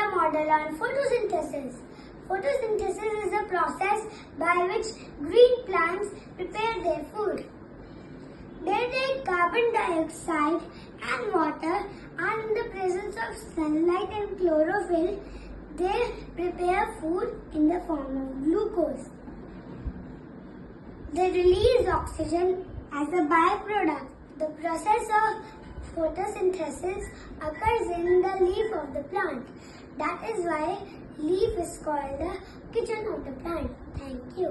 a model on photosynthesis. Photosynthesis is a process by which green plants prepare their food. They take carbon dioxide and water, and in the presence of sunlight and chlorophyll, they prepare food in the form of glucose. They release oxygen as a byproduct. The process of photosynthesis occurs in the leaf of the plant. That is why leaf is called the kitchen of the plant. Thank you.